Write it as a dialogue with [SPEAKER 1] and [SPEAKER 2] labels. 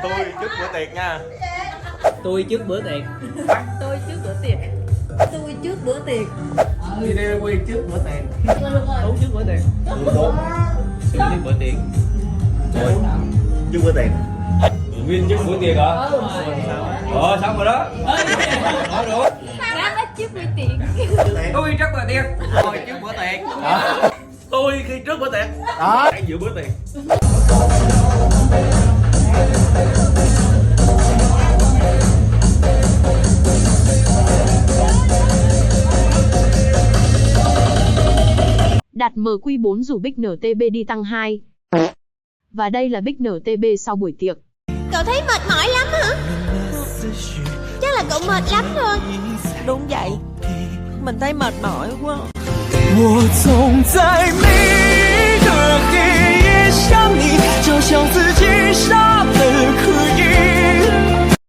[SPEAKER 1] Tôi trước bữa tiệc nha.
[SPEAKER 2] Tôi trước bữa tiệc.
[SPEAKER 3] Tôi trước bữa tiệc. Tôi trước bữa tiệc.
[SPEAKER 2] Đi đi Quy trước bữa tiệc. Tú trước bữa tiệc.
[SPEAKER 1] Tôi
[SPEAKER 2] Sư trước bữa tiệc.
[SPEAKER 1] trước bữa tiệc.
[SPEAKER 4] Nguyên trước buổi tiệc hả? Xong rồi đó. Nói đúng.
[SPEAKER 3] Sáng hết trước bữa tiệc.
[SPEAKER 4] Tôi trước bữa tiệc. Tôi trước bữa tiệc.
[SPEAKER 1] Tôi khi trước bữa tiệc.
[SPEAKER 4] Đó. Giữa bữa tiệc.
[SPEAKER 5] Đặt MQ4 rủ Big NTB đi tăng 2. Và đây là Big NTB sau buổi tiệc.
[SPEAKER 6] Cậu thấy mệt mỏi lắm hả? Chắc là cậu mệt lắm rồi.
[SPEAKER 7] Đúng vậy, mình thấy mệt mỏi quá.
[SPEAKER 8] 我总在每个黑夜想你，就像自己傻了